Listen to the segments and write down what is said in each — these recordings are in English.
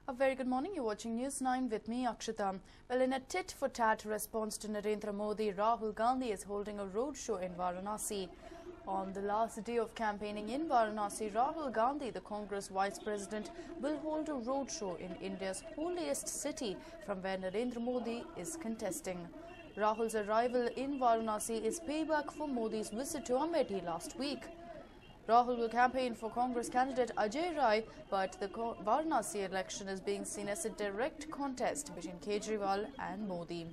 A very good morning. You're watching News 9 with me, Akshita. Well, in a tit-for-tat response to Narendra Modi, Rahul Gandhi is holding a roadshow in Varanasi. On the last day of campaigning in Varanasi, Rahul Gandhi, the Congress Vice President, will hold a roadshow in India's holiest city from where Narendra Modi is contesting. Rahul's arrival in Varanasi is payback for Modi's visit to Amethi last week. Rahul will campaign for Congress candidate Ajay Rai, but the Varanasi election is being seen as a direct contest between Kejriwal and Modi.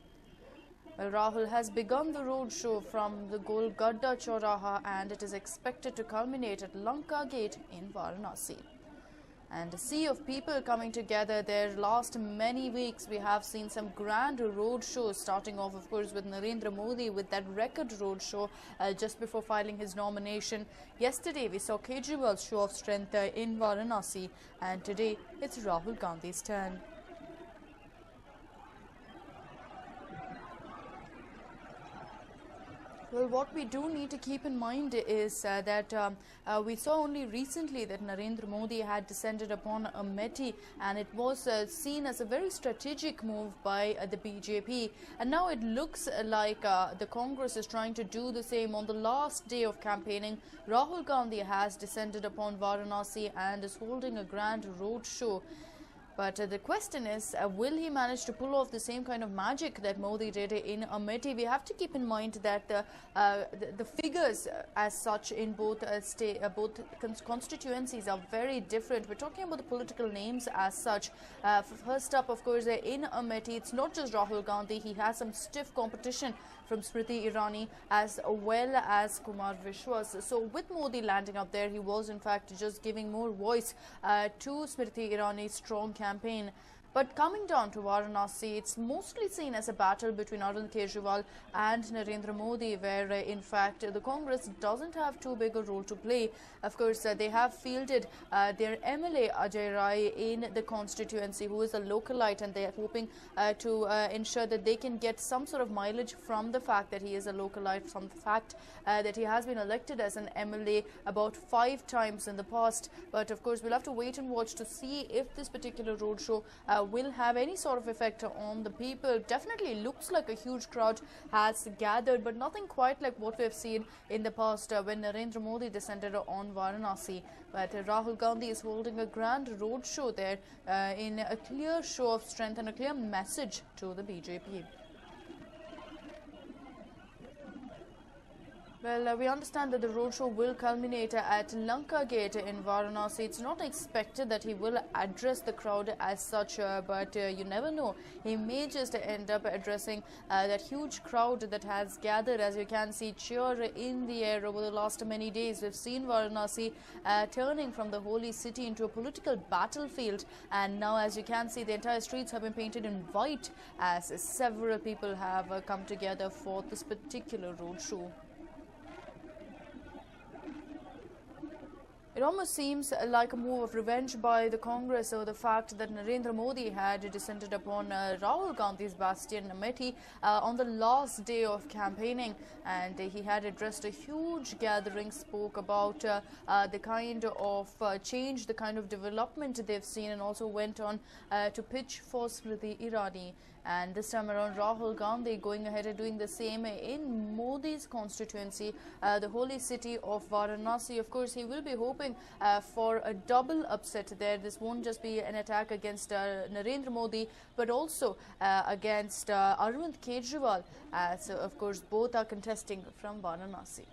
Well, Rahul has begun the roadshow from the Golgadda Chauraha and it is expected to culminate at Lanka Gate in Varanasi. And a sea of people coming together there. Last many weeks we have seen some grand road shows, starting off of course with Narendra Modi with that record road show just before filing his nomination. Yesterday we saw Kejriwal's show of strength in Varanasi, and today it's Rahul Gandhi's turn. Well, what we do need to keep in mind is that we saw only recently that Narendra Modi had descended upon Amethi, and it was seen as a very strategic move by the BJP. And now it looks like the Congress is trying to do the same. On the last day of campaigning, Rahul Gandhi has descended upon Varanasi and is holding a grand road show. But the question is, will he manage to pull off the same kind of magic that Modi did in Amethi? We have to keep in mind that the figures as such in both constituencies are very different. We're talking about the political names as such. First up, of course, in Amethi, it's not just Rahul Gandhi. He has some stiff competition from Smriti Irani as well as Kumar Vishwas. So with Modi landing up there, he was in fact just giving more voice to Smriti Irani's strong campaign. But coming down to Varanasi, it's mostly seen as a battle between Arvind Kejriwal and Narendra Modi, where in fact the Congress doesn't have too big a role to play. Of course, they have fielded their MLA Ajay Rai in the constituency, who is a localite, and they are hoping to ensure that they can get some sort of mileage from the fact that he is a localite, from the fact that he has been elected as an MLA about 5 times in the past. But of course, we'll have to wait and watch to see if this particular roadshow will have any sort of effect on the people. Definitely looks like a huge crowd has gathered, but nothing quite like what we have seen in the past when Narendra Modi descended on Varanasi. But Rahul Gandhi is holding a grand road show there in a clear show of strength and a clear message to the BJP. Well, we understand that the roadshow will culminate at Lanka Gate in Varanasi. It's not expected that he will address the crowd as such, but you never know. He may just end up addressing that huge crowd that has gathered. As you can see, cheer in the air over the last many days. We've seen Varanasi turning from the holy city into a political battlefield. And now, as you can see, the entire streets have been painted in white as several people have come together for this particular roadshow. It almost seems like a move of revenge by the Congress over the fact that Narendra Modi had descended upon Rahul Gandhi's bastion, Amethi, on the last day of campaigning. And he had addressed a huge gathering, spoke about the kind of change, the kind of development they've seen, and also went on to pitch for Smriti Irani. And this time around, Rahul Gandhi going ahead and doing the same in Modi's constituency, the holy city of Varanasi. Of course, he will be hoping for a double upset there. This won't just be an attack against Narendra Modi, but also against Arvind Kejriwal, as of course both are contesting from Varanasi.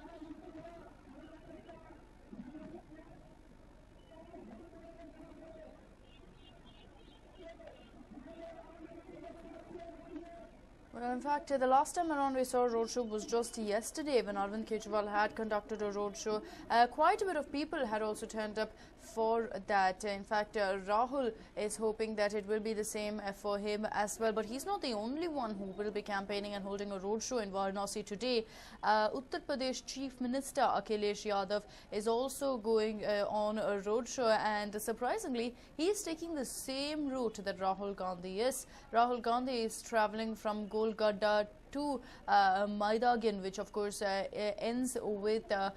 Well, in fact, the last time around we saw a roadshow was just yesterday when Arvind Kejriwal had conducted a roadshow. Quite a bit of people had also turned up for that. In fact, Rahul is hoping that it will be the same for him as well. But he's not the only one who will be campaigning and holding a roadshow in Varanasi today. Uttar Pradesh Chief Minister Akhilesh Yadav is also going on a roadshow, and surprisingly, he is taking the same route that Rahul Gandhi is. Rahul Gandhi is travelling from Golgadda to Maidagin, which of course ends with the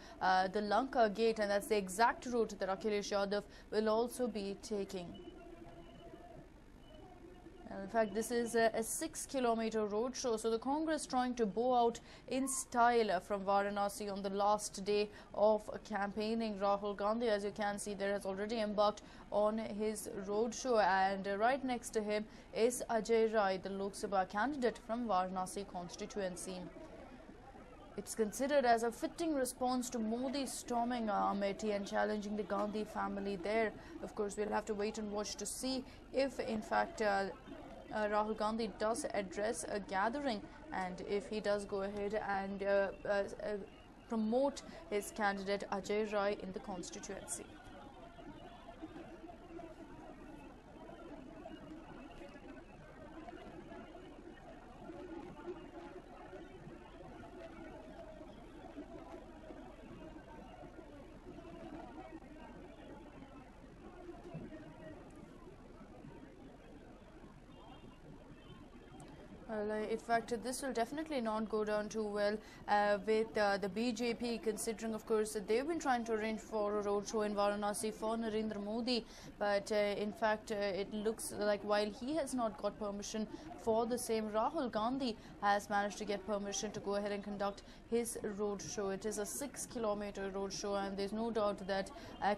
Lanka Gate, and that's the exact route that Akhilesh Yadav will also be taking. In fact, this is a 6-kilometer road show. So the Congress trying to bow out in style from Varanasi on the last day of campaigning. Rahul Gandhi, as you can see, there has already embarked on his road show, and right next to him is Ajay Rai, the Lok Sabha candidate from Varanasi constituency. It's considered as a fitting response to Modi storming Amethi and challenging the Gandhi family there. Of course, we'll have to wait and watch to see if, in fact, Rahul Gandhi does address a gathering, and if he does go ahead and promote his candidate Ajay Rai in the constituency. Well, in fact, this will definitely not go down too well with the BJP, considering, of course, that they've been trying to arrange for a roadshow in Varanasi for Narendra Modi. But in fact, it looks like while he has not got permission for the same, Rahul Gandhi has managed to get permission to go ahead and conduct his roadshow. It is a 6-kilometer roadshow, and there's no doubt that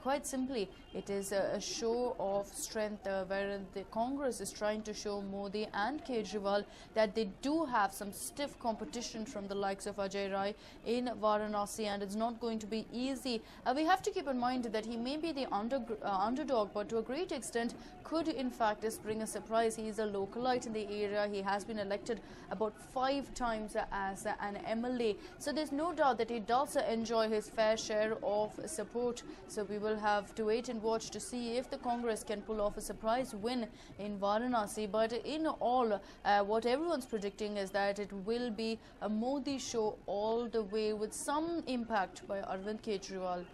quite simply it is a show of strength where the Congress is trying to show Modi and Kejriwal that they do have some stiff competition from the likes of Ajay Rai in Varanasi, and it's not going to be easy. We have to keep in mind that he may be the underdog, but to a great extent could in fact spring a surprise. He is a localite in the area. He has been elected about 5 times as an MLA. So there's no doubt that he does enjoy his fair share of support. So we will have to wait and watch to see if the Congress can pull off a surprise win in Varanasi. But in all, what everyone's predicting is that it will be a Modi show all the way, with some impact by Arvind Kejriwal.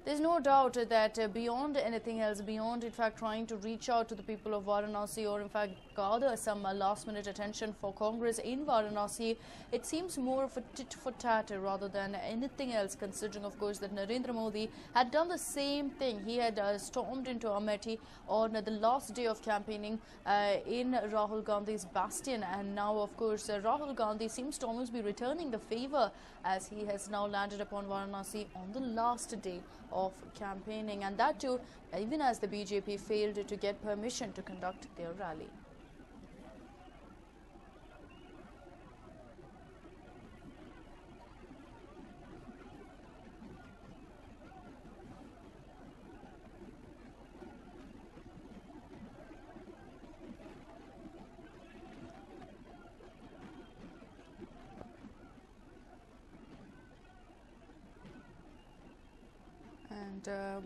There's no doubt that beyond anything else, beyond in fact trying to reach out to the people of Varanasi or in fact gather some last-minute attention for Congress in Varanasi, it seems more of a tit-for-tat rather than anything else, considering of course that Narendra Modi had done the same thing. He had stormed into Amethi on the last day of campaigning in Rahul Gandhi's bastion, and now of course Rahul Gandhi seems to almost be returning the favour as he has now landed upon Varanasi on the last day of campaigning, and that too even as the BJP failed to get permission to conduct their rally.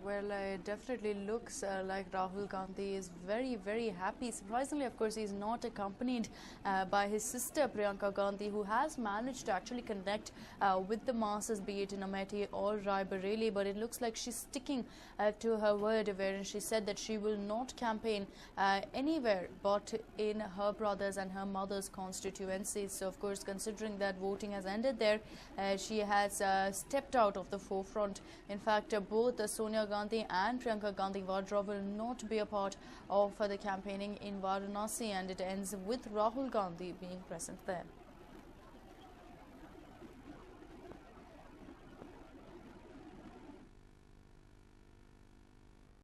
Well, it definitely looks like Rahul Gandhi is very, very happy. Surprisingly, of course, he is not accompanied by his sister Priyanka Gandhi, who has managed to actually connect with the masses, be it in Amethi or Raebareli. But it looks like she's sticking to her word, wherein she said that she will not campaign anywhere but in her brother's and her mother's constituencies. So, of course, considering that voting has ended there, she has stepped out of the forefront. In fact, both Sonia Gandhi and Priyanka Gandhi Vadra will not be a part of the campaigning in Varanasi, and it ends with Rahul Gandhi being present there.